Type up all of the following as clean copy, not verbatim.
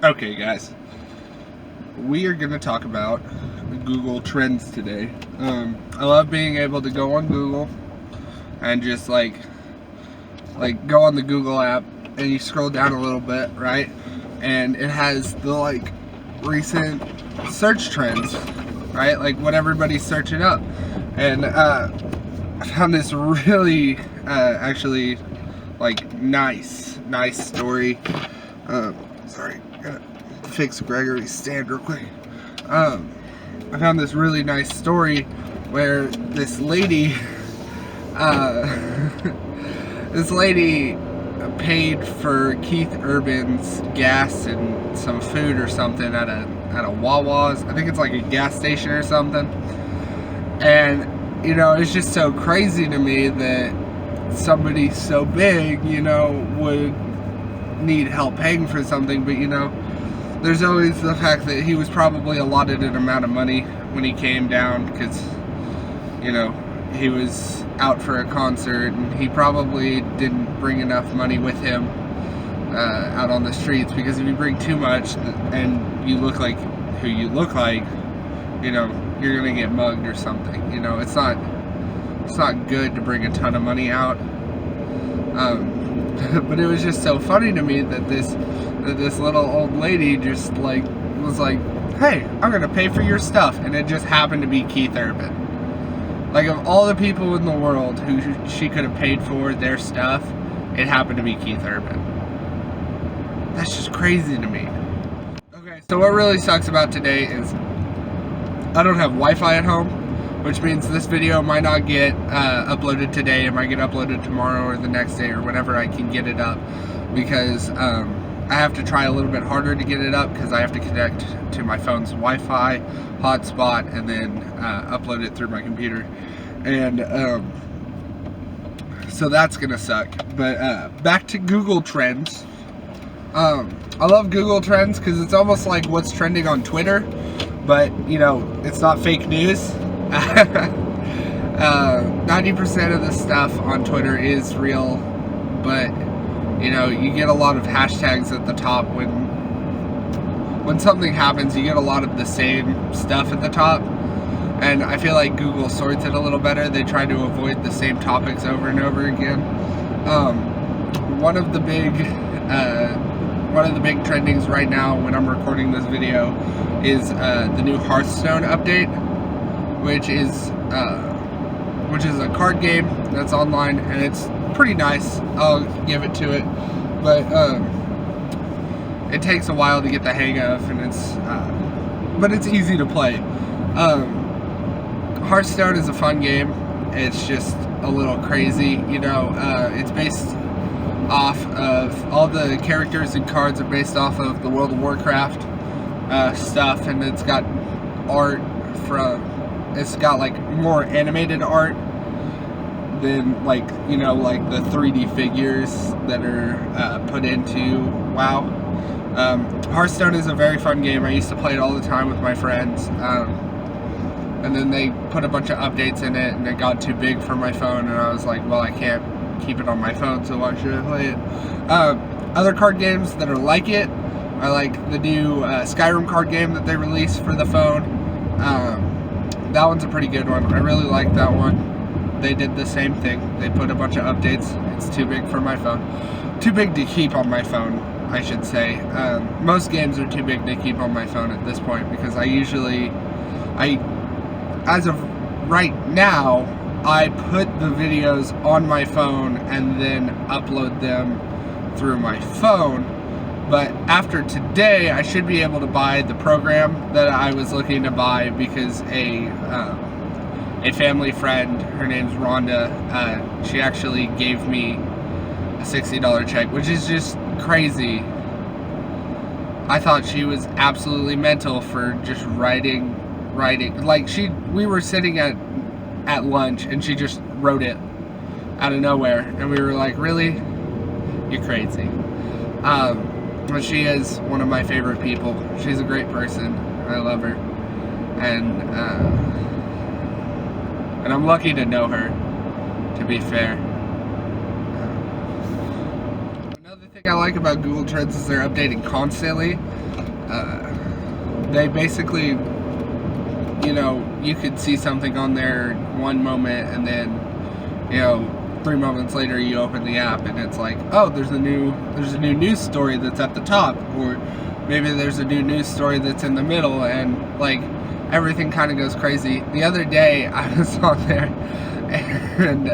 Okay, guys, we are going to talk about Google Trends today. I love being able to go on Google and just like go on the Google app and you scroll down a little bit, right? And it has the like recent search trends, right? Like what everybody's searching up. And I found this really actually like nice story. Sorry, gotta fix Gregory's stand real quick. I found this really nice story where this lady this lady paid for Keith Urban's gas and some food or something at a Wawa's. I think it's like a gas station or something. And you know, it's just so crazy to me that somebody so big, you know, would need help paying for something. But you know, there's always the fact that he was probably allotted an amount of money when he came down, because you know, he was out for a concert and he probably didn't bring enough money with him out on the streets, because if you bring too much and you look like who you look like, you know, you're gonna get mugged or something. You know, it's not good to bring a ton of money out. But it was just so funny to me that this little old lady just like was like, hey, I'm gonna pay for your stuff, and it just happened to be Keith Urban. Like, of all the people in the world who she could have paid for their stuff, it happened to be Keith Urban. That's just crazy to me. Okay, so what really sucks about today is I don't have Wi-Fi at home, which means this video might not get uploaded today. It might get uploaded tomorrow or the next day or whenever I can get it up, because I have to try a little bit harder to get it up, because I have to connect to my phone's Wi-Fi hotspot and then upload it through my computer. And so that's gonna suck. But back to Google Trends. I love Google Trends because it's almost like what's trending on Twitter, but you know, it's not fake news. 90% of the stuff on Twitter is real, but you know, you get a lot of hashtags at the top. When something happens, you get a lot of the same stuff at the top, and I feel like Google sorts it a little better. They try to avoid the same topics over and over again. One of the big trendings right now when I'm recording this video is the new Hearthstone update, which is a card game that's online, and it's pretty nice. I'll give it to it, but it takes a while to get the hang of, and but it's easy to play. Hearthstone is a fun game. It's just a little crazy, you know. It's based off of, all the characters and cards are based off of the World of Warcraft stuff, and it's got art it's got like more animated art than, like, you know, like the 3D figures that are put into WoW. Hearthstone is a very fun game. I used to play it all the time with my friends, and then they put a bunch of updates in it and it got too big for my phone, and I was like, well, I can't keep it on my phone, so why should I play it? Other card games that are like it are like the new Skyrim card game that they released for the phone. That one's a pretty good one. I really like that one. They did the same thing. They put a bunch of updates. It's too big for my phone. Too big to keep on my phone, I should say. Most games are too big to keep on my phone at this point, because as of right now, I put the videos on my phone and then upload them through my phone. But after today, I should be able to buy the program that I was looking to buy, because a family friend, her name's Rhonda, she actually gave me a $60 check, which is just crazy. I thought she was absolutely mental for just writing. Like, we were sitting at lunch and she just wrote it out of nowhere, and we were like, really? You're crazy. But she is one of my favorite people. She's a great person. I love her. And I'm lucky to know her, to be fair. Another thing thing I like about Google Trends is they're updating constantly. They basically, you know, you could see something on there one moment, and then, you know, 3 moments later you open the app and it's like, oh, there's a new news story that's at the top, or maybe there's a new news story that's in the middle, and like everything kind of goes crazy. The other day I was on there, and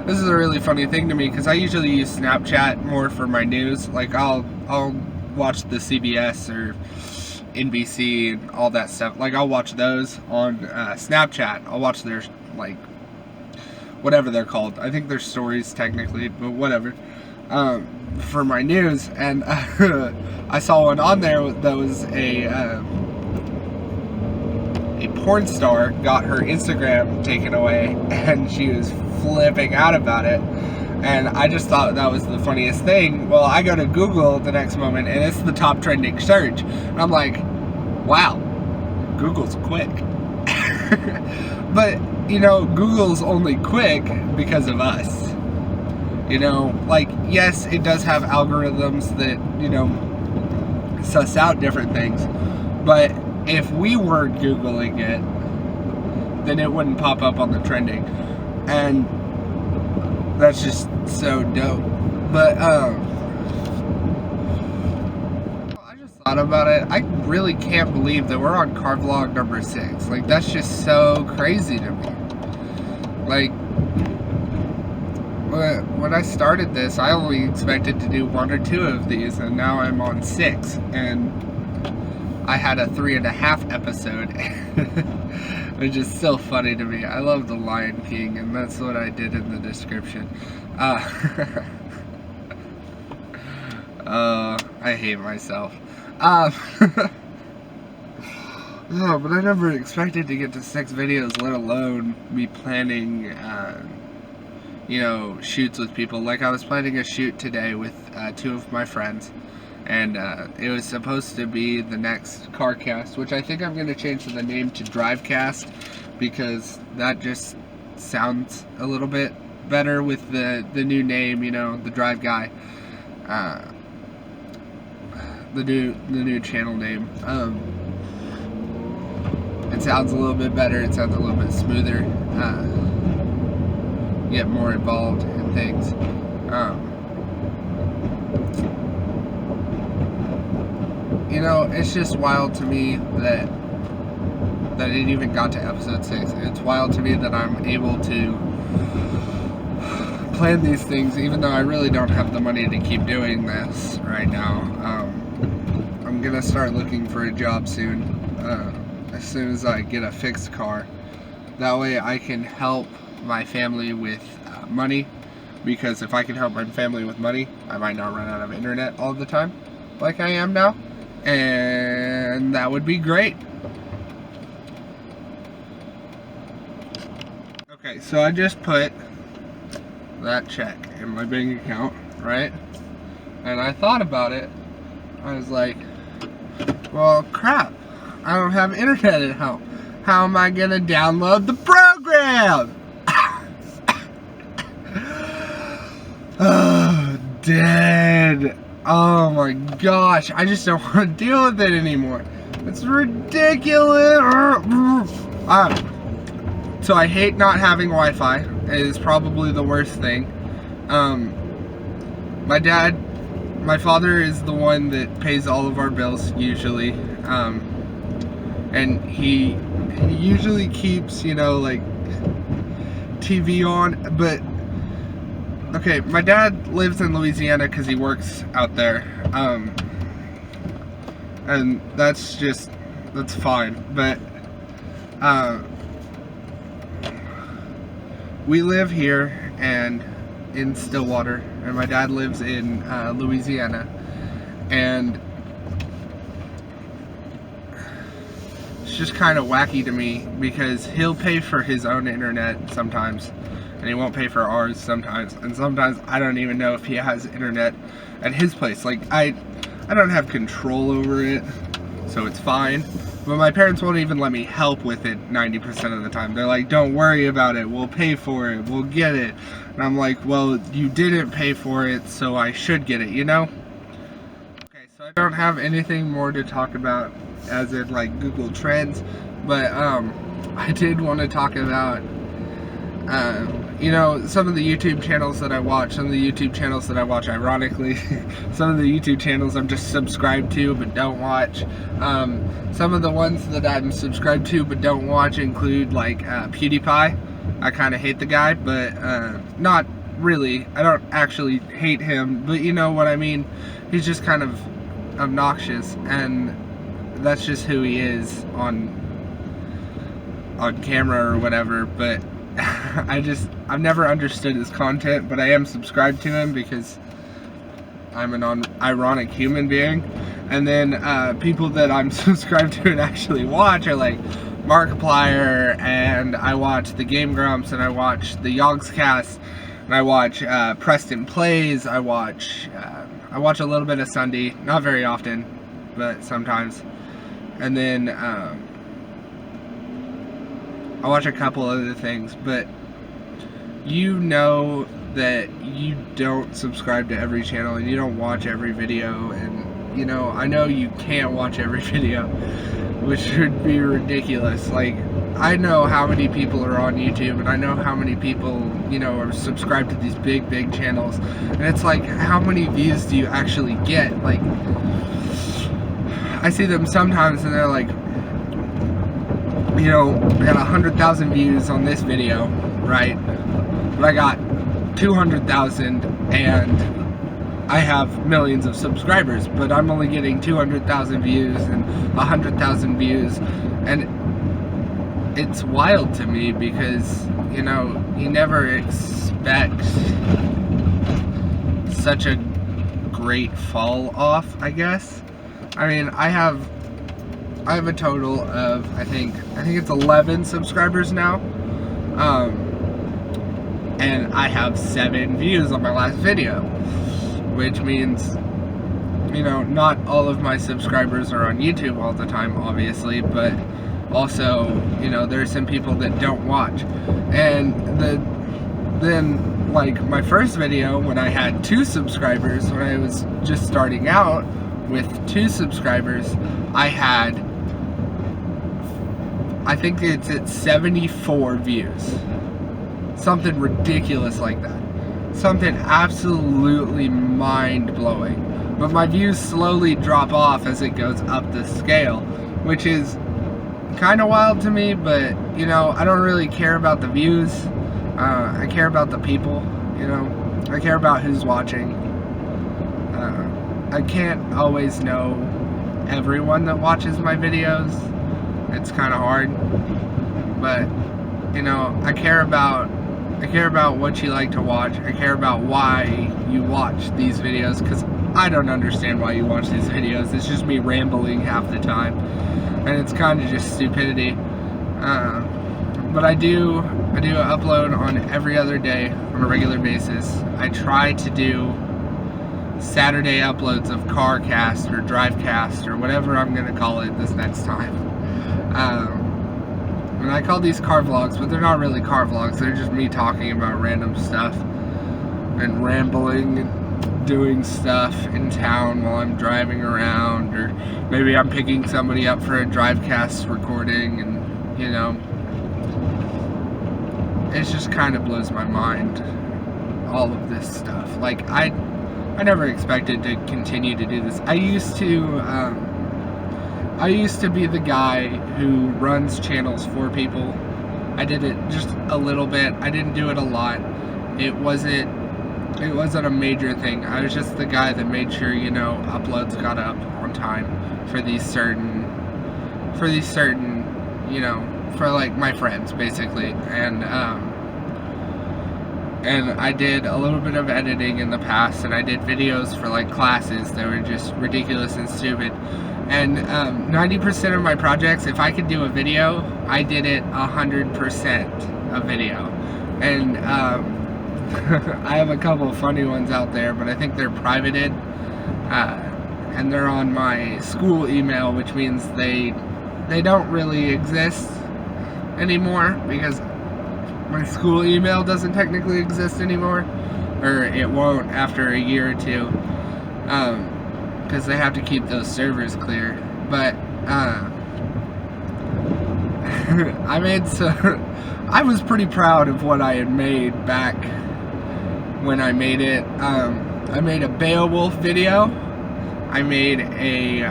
this is a really funny thing to me because I usually use Snapchat more for my news. Like I'll watch the CBS or NBC and all that stuff. Like I'll watch those on Snapchat. I'll watch their, like, whatever they're called. I think they're stories technically, but whatever. For my news, and I saw one on there that was a porn star got her Instagram taken away, and she was flipping out about it. And I just thought that was the funniest thing. Well, I go to Google the next moment, and it's the top trending search. And I'm like, wow, Google's quick. But, you know, Google's only quick because of us. You know, like, yes, it does have algorithms that, you know, suss out different things. But if we weren't Googling it, then it wouldn't pop up on the trending. And that's just so dope. But I just thought about it. I really can't believe that we're on car vlog number 6. Like, that's just so crazy to me. Like, when I started this, I only expected to do 1 or 2 of these, and now I'm on 6, and I had a 3.5 episode, which is still funny to me. I love The Lion King, and that's what I did in the description. I hate myself. No, but I never expected to get to 6 videos, let alone me planning, you know, shoots with people. Like, I was planning a shoot today with 2 of my friends, and it was supposed to be the next CarCast, which I think I'm going to change the name to DriveCast, because that just sounds a little bit better with the new name, you know, the Drive Guy, the new channel name. It sounds a little bit better, it sounds a little bit smoother, get more involved in things. You know, it's just wild to me that it even got to episode 6. It's wild to me that I'm able to plan these things, even though I really don't have the money to keep doing this right now. I'm gonna start looking for a job soon, as soon as I get a fixed car. That way I can help my family with money, because if I can help my family with money, I might not run out of internet all the time like I am now, and that would be great. Okay, so I just put that check in my bank account, right? And I thought about it. I was like, well, crap, I don't have internet at home. How am I gonna download the program? Oh, dead. Oh my gosh, I just don't want to deal with it anymore. It's ridiculous. So I hate not having Wi-Fi. It is probably the worst thing. My father is the one that pays all of our bills usually, and he usually keeps, you know, like, TV on. But okay, my dad lives in Louisiana because he works out there, and that's fine. But we live here and in Stillwater, and my dad lives in Louisiana, and it's just kind of wacky to me because he'll pay for his own internet sometimes, and he won't pay for ours sometimes, and sometimes I don't even know if he has internet at his place. Like, I don't have control over it, so it's fine. But my parents won't even let me help with it 90% of the time. They're like, don't worry about it, we'll pay for it, we'll get it. And I'm like, well, you didn't pay for it, so I should get it, you know? Okay, so I don't have anything more to talk about as in like Google Trends, but I did want to talk about you know, some of the YouTube channels that I watch, ironically, some of the YouTube channels I'm just subscribed to but don't watch. Some of the ones that I'm subscribed to but don't watch include like PewDiePie. I kind of hate the guy, but not really. I don't actually hate him, but you know what I mean. He's just kind of obnoxious, and that's just who he is on camera or whatever. But I've never understood his content, but I am subscribed to him because I'm an ironic human being. And then people that I'm subscribed to and actually watch are like Markiplier, and I watch the Game Grumps, and I watch the Yogscast, and I watch Preston Plays. I watch a little bit of Sunday, not very often, but sometimes. And then I watch a couple other things, but you know that you don't subscribe to every channel and you don't watch every video, and you know, I know you can't watch every video, which would be ridiculous. Like, I know how many people are on YouTube, and I know how many people, you know, are subscribed to these big channels, and it's like, how many views do you actually get? Like, I see them sometimes and they're like, you know, I got 100,000 views on this video, right? But I got 200,000 and I have millions of subscribers, but I'm only getting 200,000 views and 100,000 views, and it's wild to me because, you know, you never expect such a great fall off, I guess. I mean, I have a total of, I think it's 11 subscribers now, and I have 7 views on my last video, which means, you know, not all of my subscribers are on YouTube all the time, obviously, but also, you know, there's some people that don't watch. And then like my first video, when I had 2 subscribers, when I was just starting out with 2 subscribers, I think it's at 74 views. Something ridiculous like that. Something absolutely mind-blowing. But my views slowly drop off as it goes up the scale, which is kind of wild to me, but, you know, I don't really care about the views. I care about the people, you know. I care about who's watching. I can't always know everyone that watches my videos. It's kind of hard, but, you know, I care about what you like to watch. I care about why you watch these videos, because I don't understand why you watch these videos. It's just me rambling half the time, and it's kind of just stupidity. But I do upload on every other day on a regular basis. I try to do Saturday uploads of CarCast or DriveCast or whatever I'm going to call it this next time. And I call these car vlogs, but they're not really car vlogs. They're just me talking about random stuff and rambling and doing stuff in town while I'm driving around, or maybe I'm picking somebody up for a DriveCast recording, and, you know, it just kind of blows my mind, all of this stuff. Like, I never expected to continue to do this. I used to be the guy who runs channels for people. I did it just a little bit. I didn't do it a lot. It wasn't a major thing. I was just the guy that made sure, you know, uploads got up on time for these certain, you know, for like my friends basically. And I did a little bit of editing in the past, and I did videos for like classes that were just ridiculous and stupid. And 90% of my projects, if I could do a video, I did it 100% a video. And I have a couple of funny ones out there, but I think they're privated, and they're on my school email, which means they don't really exist anymore, because my school email doesn't technically exist anymore, or it won't after a year or two, because they have to keep those servers clear. But I was pretty proud of what I had made back when I made it. I made a Beowulf video. I made a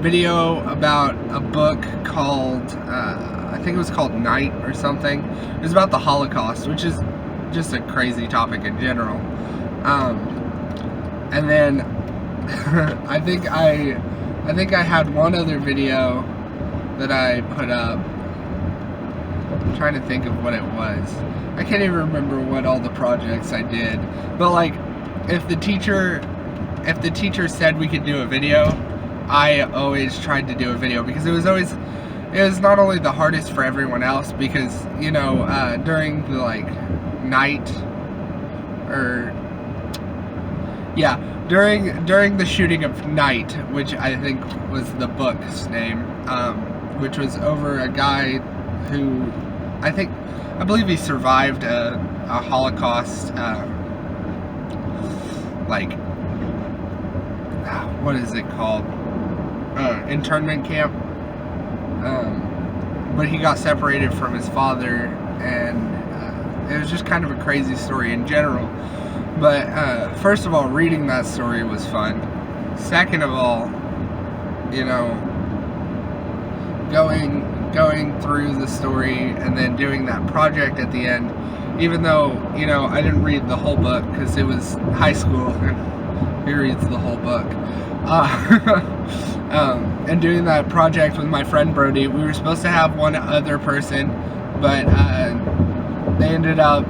video about a book called, I think it was called Night or something. It was about the Holocaust, which is just a crazy topic in general. And then I think I had one other video that I put up. I'm trying to think of what it was. I can't even remember what all the projects I did. But like, if the teacher said we could do a video, I always tried to do a video, because it was not only the hardest for everyone else, because, you know, during the like night, or yeah, during the shooting of Night, which I think was the book's name, which was over a guy who I believe he survived a Holocaust, like, what is it called? Internment camp. But he got separated from his father, and it was just kind of a crazy story in general. But first of all, reading that story was fun. Second of all, you know, going through the story and then doing that project at the end, even though, you know, I didn't read the whole book because it was high school and who reads the whole book, and doing that project with my friend Brody. We were supposed to have one other person, but they ended up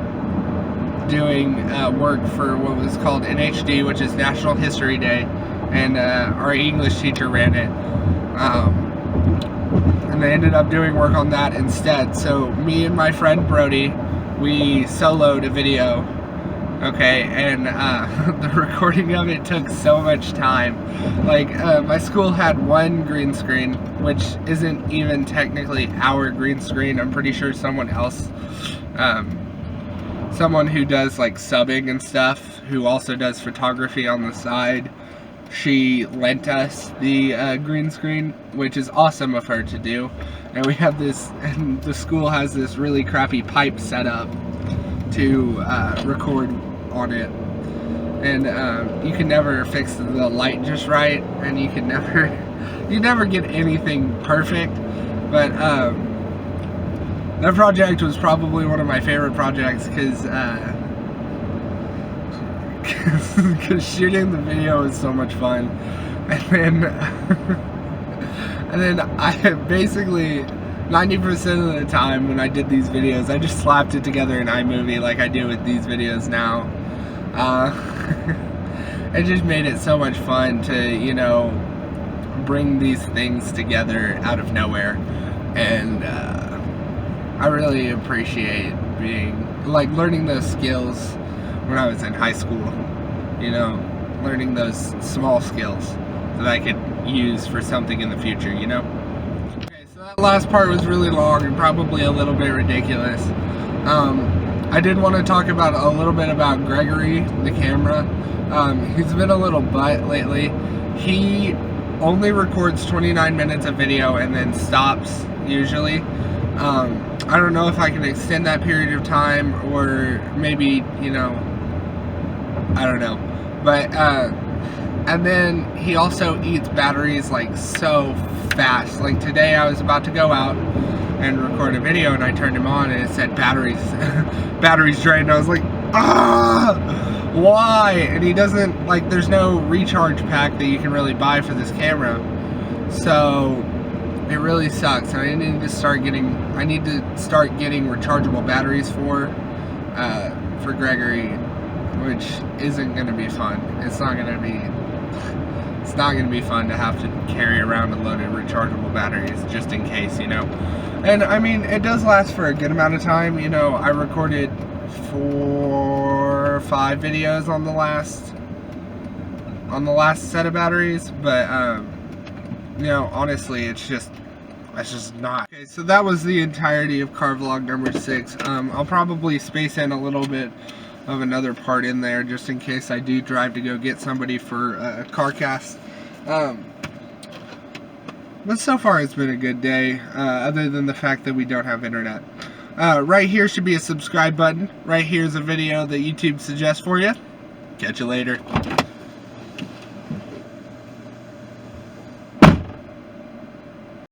doing work for what was called NHD, which is National History Day, and our English teacher ran it, and they ended up doing work on that instead. So me and my friend Brody, we soloed a video, okay, and the recording of it took so much time. Like, my school had one green screen, which isn't even technically our green screen. I'm pretty sure someone else, someone who does like subbing and stuff, who also does photography on the side, she lent us the green screen, which is awesome of her to do. And we have this, and the school has this really crappy pipe set up to record on it, and you can never fix the light just right, and you never get anything perfect. But that project was probably one of my favorite projects, because shooting the video was so much fun. And then I basically 90% of the time when I did these videos, I just slapped it together in iMovie like I do with these videos now. It just made it so much fun to, you know, bring these things together out of nowhere. And I really appreciate learning those skills when I was in high school, you know, learning those small skills that I could use for something in the future, you know. Okay, so that last part was really long and probably a little bit ridiculous. I did want to talk about a little bit about Gregory, the camera. He's been a little butt lately. He only records 29 minutes of video and then stops, usually. I don't know if I can extend that period of time, or maybe, you know, I don't know. But, and then he also eats batteries like so fast. Like today I was about to go out and record a video and I turned him on and it said batteries drained. I was like, ah, why? And he doesn't, like, there's no recharge pack that you can really buy for this camera. So it really sucks, and I need to start getting rechargeable batteries for Gregory, which isn't going to be fun. It's not going to be fun to have to carry around a load of rechargeable batteries just in case, you know. And I mean, it does last for a good amount of time, you know. I recorded 4 or 5 videos on the last on the last set of batteries, but you know, honestly, it's just not. Okay, so that was the entirety of car vlog number 6. I'll probably space in a little bit of another part in there just in case I do drive to go get somebody for a car cast. But so far it's been a good day, other than the fact that we don't have internet. Right here should be a subscribe button. Right here is a video that YouTube suggests for you. Catch you later.